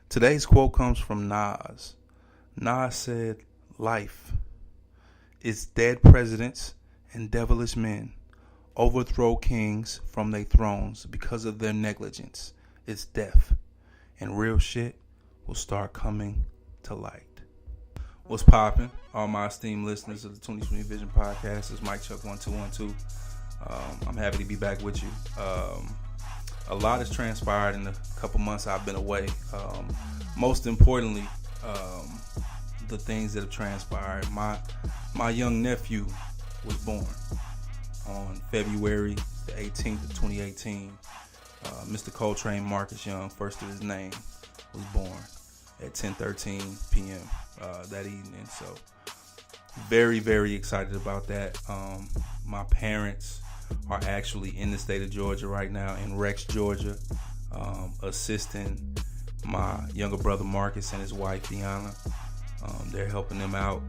Today's quote comes from Nas. Nas said, "Life is dead presidents and devilish men overthrow kings from their thrones because of their negligence. It's death, and real shit will start coming to light." What's poppin'? All my esteemed listeners of the 2020 Vision Podcast. It's Mike Chuck 1212. I'm happy to be back with you. A lot has transpired in the couple months I've been away. Most importantly, the things that have transpired. My young nephew was born on February the 18th of 2018. Mr. Coltrane Marcus Young, first of his name, was born at 10:13 p.m. That evening. So very, very excited about that. My parents are actually in the state of Georgia right now, in Rex, Georgia, assisting my younger brother Marcus and his wife Deanna. They're helping them out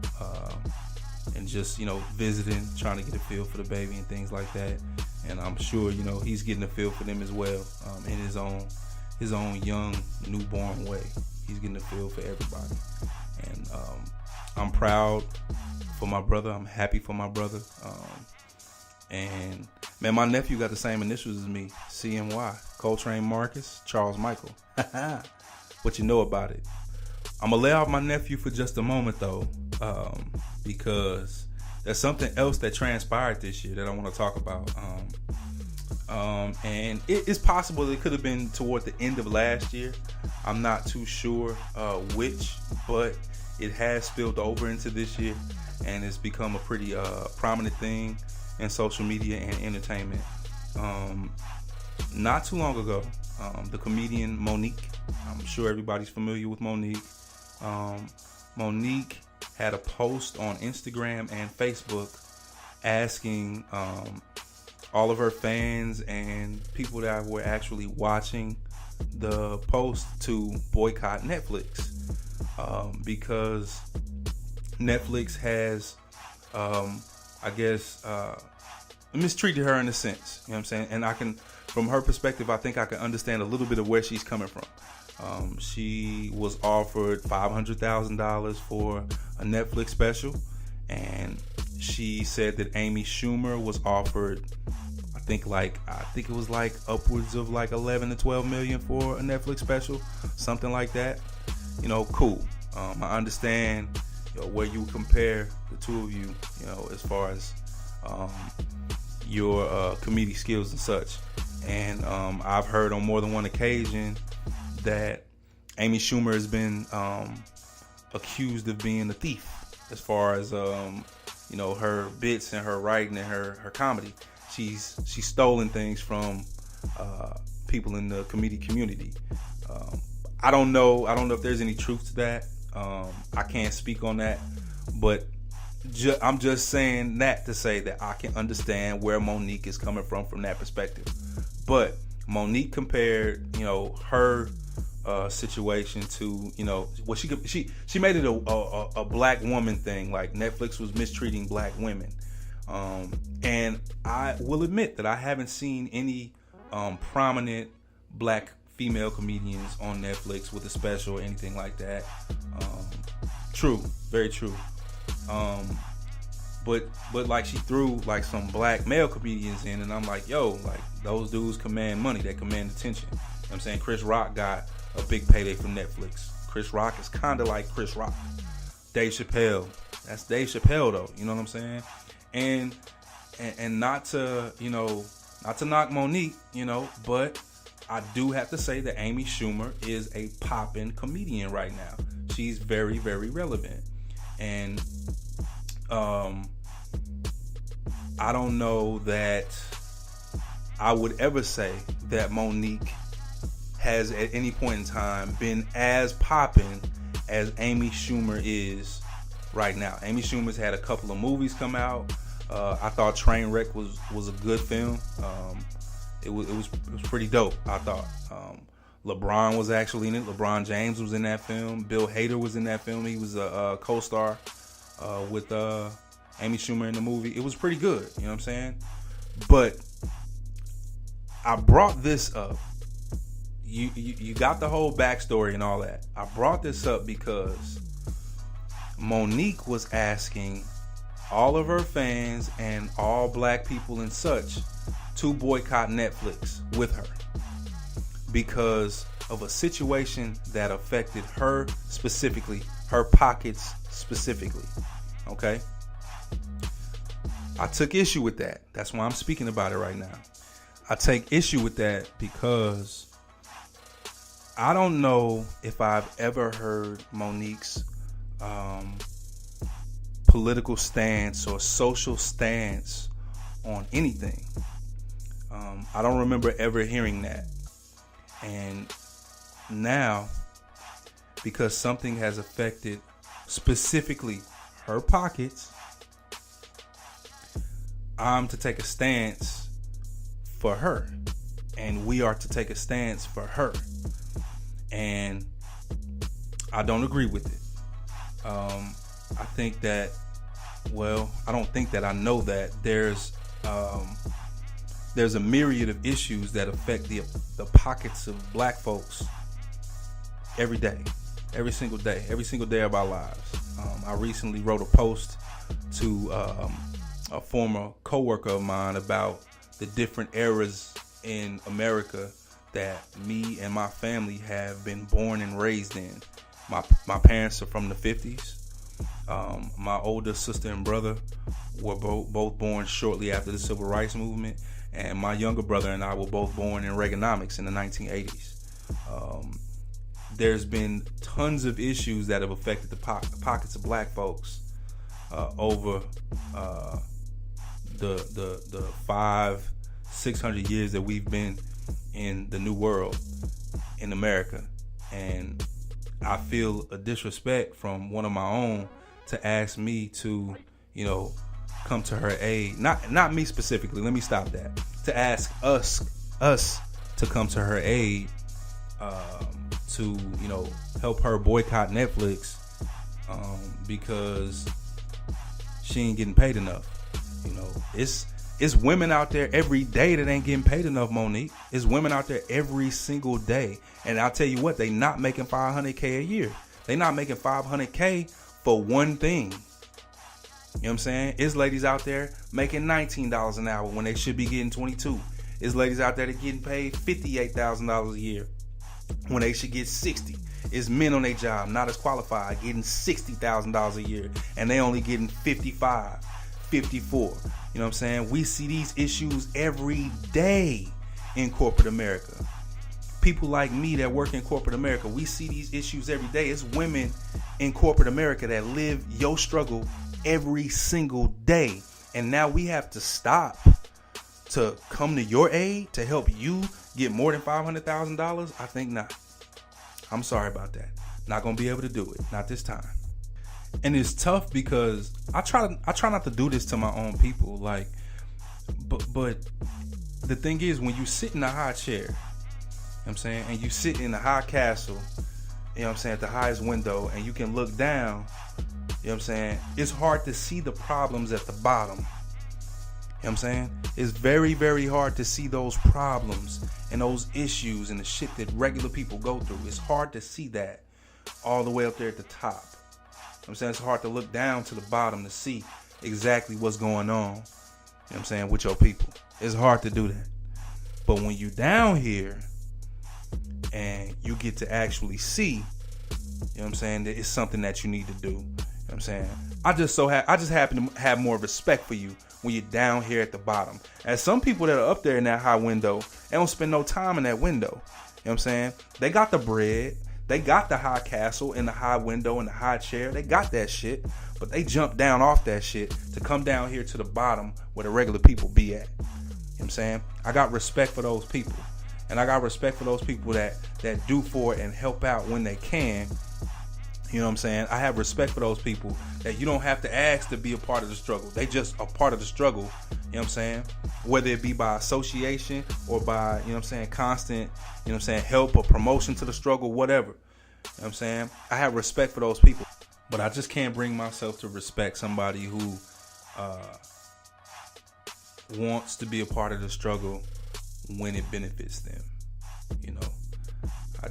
and just, visiting, trying to get a feel for the baby and things like that. And I'm sure, he's getting a feel for them as well, in his own young newborn way. He's getting a feel for everybody. And I'm proud for my brother. I'm happy for my brother. And man, my nephew got the same initials as me, CMY, Coltrane Marcus, Charles Michael. What you know about it? I'm gonna lay off my nephew for just a moment though, because there's something else that transpired this year that I want to talk about. And it's possible that it could have been toward the end of last year. I'm not too sure which, but it has spilled over into this year, and it's become a pretty prominent thing in social media and entertainment. Not too long ago, the comedian Monique, I'm sure everybody's familiar with Monique. Monique had a post on Instagram and Facebook asking all of her fans and people that were actually watching the post to boycott Netflix, because Netflix has, mistreated her in a sense. You know what I'm saying? And I can, from her perspective, I think I can understand a little bit of where she's coming from. She was offered $500,000 for a Netflix special, and she said that Amy Schumer was offered, I think it was like upwards of like 11 to 12 million for a Netflix special, something like that. Cool. I understand where you compare the two of you, as far as your comedic skills and such. And I've heard on more than one occasion that Amy Schumer has been accused of being a thief as far as her bits and her writing and her comedy. She's stolen things from people in the comedic community. I don't know if there's any truth to that. I can't speak on that, but I'm just saying that to say that I can understand where Monique is coming from that perspective. But Monique compared, her situation to, she made it a black woman thing, like Netflix was mistreating black women. And I will admit that I haven't seen any prominent black female comedians on Netflix with a special or anything like that. True, very true. But like she threw like some black male comedians in, and I'm like, yo, like those dudes command money, they command attention. You know what I'm saying? Chris Rock got a big payday from Netflix. Chris Rock is kind of like Chris Rock. Dave Chappelle, that's Dave Chappelle though. You know what I'm saying? And not to knock Monique, but I do have to say that Amy Schumer is a poppin' comedian right now. She's very, very relevant. And I don't know that I would ever say that Monique has at any point in time been as poppin' as Amy Schumer is right now. Amy Schumer's had a couple of movies come out. I thought Trainwreck was a good film. It was pretty dope, I thought. LeBron was actually in it. LeBron James was in that film. Bill Hader was in that film. He was a co-star with Amy Schumer in the movie. It was pretty good, you know what I'm saying? But I brought this up, you got the whole backstory and all that. I brought this up because Monique was asking all of her fans and all black people and such to boycott Netflix with her because of a situation that affected her specifically, her pockets specifically. Okay? I took issue with that. That's why I'm speaking about it right now. I take issue with that because I don't know if I've ever heard Monique's political stance or social stance on anything. I don't remember ever hearing that. And now, because something has affected specifically her pockets, I'm to take a stance for her. And we are to take a stance for her. And I don't agree with it. I think that, well, I don't think that, I know that there's a myriad of issues that affect the pockets of black folks every single day of our lives. I recently wrote a post to a former coworker of mine about the different eras in America that me and my family have been born and raised in. My parents are from the 50s. My older sister and brother were both born shortly after the Civil Rights Movement, and my younger brother and I were both born in Reaganomics in the 1980s. There's been tons of issues that have affected the pockets of black folks over the 500-600 years that we've been in the New World in America. And I feel a disrespect from one of my own to ask me to, come to her aid. Not me specifically. Let me stop that. To ask us to come to her aid, to help her boycott Netflix, because she ain't getting paid enough. It's women out there every day that ain't getting paid enough, Monique. It's women out there every single day. And I'll tell you what, they not making $500K a year. They not making $500K for one thing. You know what I'm saying? It's ladies out there making $19 an hour when they should be getting $22. It's ladies out there that getting paid $58,000 a year when they should get $60. It's men on their job, not as qualified, getting $60,000 a year, and they only getting $55, $54. You know what I'm saying? We see these issues every day in corporate America. People like me that work in corporate America, we see these issues every day. It's women in corporate America that live your struggle every single day. And now we have to stop to come to your aid to help you get more than $500,000? I think not. I'm sorry about that. Not gonna be able to do it. Not this time. And it's tough because I try not to do this to my own people. But the thing is, when you sit in a high chair, you know what I'm saying, and you sit in a high castle, you know what I'm saying, at the highest window, and you can look down, you know what I'm saying, it's hard to see the problems at the bottom. You know what I'm saying? It's very, very hard to see those problems and those issues and the shit that regular people go through. It's hard to see that all the way up there at the top. You know what I'm saying? It's hard to look down to the bottom to see exactly what's going on, you know what I'm saying, with your people. It's hard to do that. But when you down here and you get to actually see, you know what I'm saying, that it's something that you need to do. You know what I'm saying? I just happen to have more respect for you when you're down here at the bottom. As some people that are up there in that high window, they don't spend no time in that window. You know what I'm saying? They got the bread. They got the high castle and the high window and the high chair. They got that shit. But they jump down off that shit to come down here to the bottom where the regular people be at. You know what I'm saying? I got respect for those people. And I got respect for those people that do for it and help out when they can. You know what I'm saying? I have respect for those people that you don't have to ask to be a part of the struggle. They just a part of the struggle. You know what I'm saying? Whether it be by association or by, you know what I'm saying, constant, you know what I'm saying, help or promotion to the struggle, whatever. You know what I'm saying? I have respect for those people. But I just can't bring myself to respect somebody who wants to be a part of the struggle when it benefits them. You know, I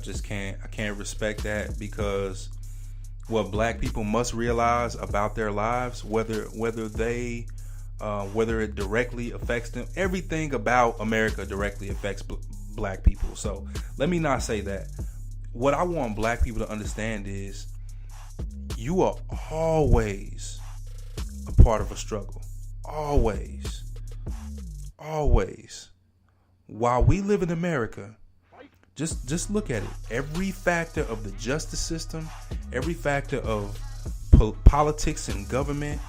can't respect that, because what black people must realize about their lives, whether it directly affects them, everything about America directly affects black people. So let me not say that. What I want black people to understand is you are always a part of a struggle. Always. Always. While we live in America, just look at it. Every factor of the justice system, every factor of politics and government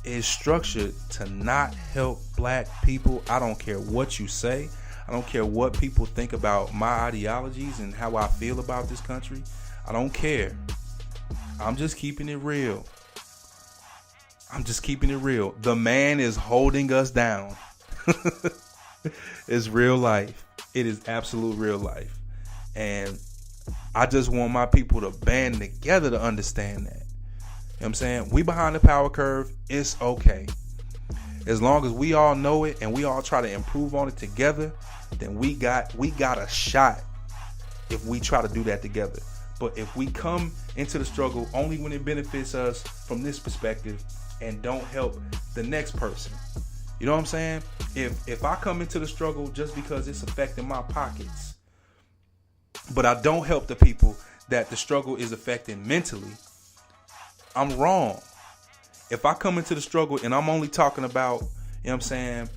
is structured to not help black people. I don't care what you say. I don't care what people think about my ideologies and how I feel about this country. I don't care. I'm just keeping it real. I'm just keeping it real. The man is holding us down. It's real life. It is absolute real life. And I just want my people to band together to understand that. You know what I'm saying? We behind the power curve. It's okay. As long as we all know it and we all try to improve on it together, then we got a shot if we try to do that together. But if we come into the struggle only when it benefits us from this perspective and don't help the next person, you know what I'm saying? If I come into the struggle just because it's affecting my pockets, but I don't help the people that the struggle is affecting mentally, I'm wrong. If I come into the struggle and I'm only talking about, you know what I'm saying,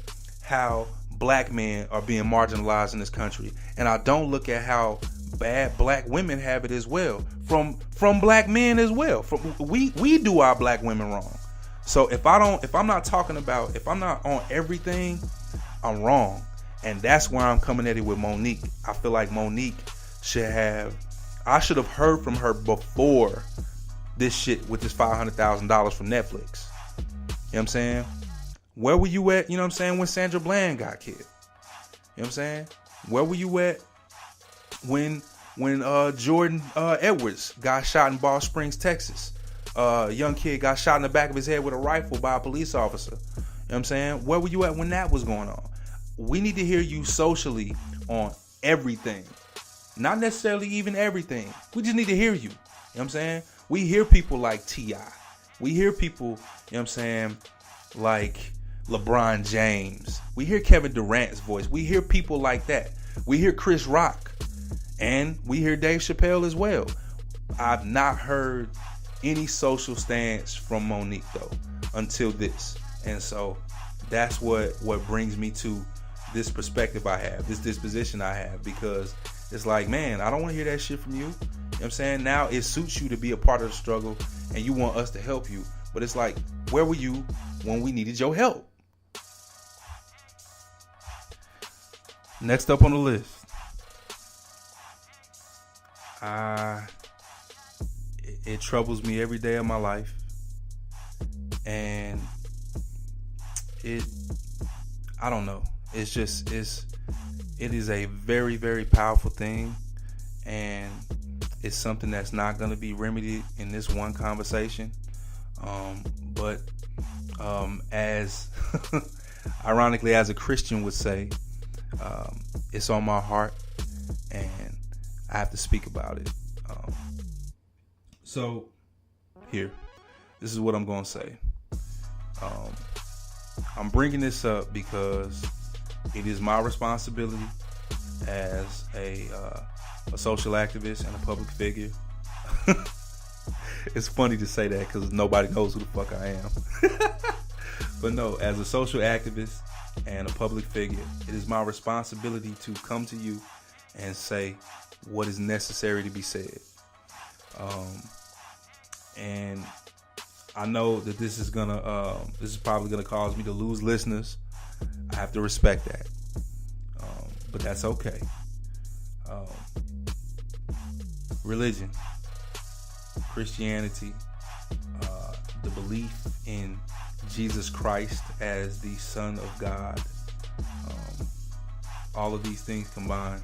how black men are being marginalized in this country, and I don't look at how bad black women have it as well, from black men as well. We do our black women wrong. So if I'm not on everything, I'm wrong. And that's why I'm coming at it with Monique. I feel like Monique I should have heard from her before this shit with this $500,000 from Netflix. You know what I'm saying? Where were you at, you know what I'm saying, when Sandra Bland got killed? You know what I'm saying? Where were you at when Jordan Edwards got shot in Ball Springs, Texas? Young kid got shot in the back of his head with a rifle by a police officer. You know what I'm saying? Where were you at when that was going on? We need to hear you socially on everything. Not necessarily even everything. We just need to hear you. You know what I'm saying? We hear people like T.I. We hear people, you know what I'm saying, like LeBron James. We hear Kevin Durant's voice. We hear people like that. We hear Chris Rock. And we hear Dave Chappelle as well. I've not heard any social stance from Monique though until this. And so that's what brings me to this perspective I have, this disposition I have, because it's like, man, I don't want to hear that shit from you. You know what I'm saying? Now it suits you to be a part of the struggle and you want us to help you. But it's like, where were you when we needed your help? Next up on the list. It troubles me every day of my life. And I don't know. It is a very, very powerful thing. And it's something that's not going to be remedied in this one conversation. But as ironically as a Christian would say, it's on my heart and I have to speak about it. So here, this is what I'm going to say. I'm bringing this up because it is my responsibility as a social activist and a public figure. It's funny to say that because nobody knows who the fuck I am. But no, as a social activist and a public figure, it is my responsibility to come to you and say what is necessary to be said. And I know that this is probably gonna cause me to lose listeners. I have to respect that, but that's okay. Religion, Christianity, the belief in Jesus Christ as the Son of God, all of these things combined,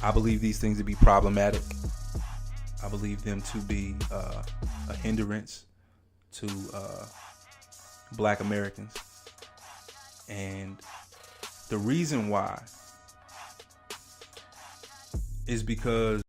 I believe these things to be problematic. I believe them to be a hindrance to Black Americans. And the reason why is because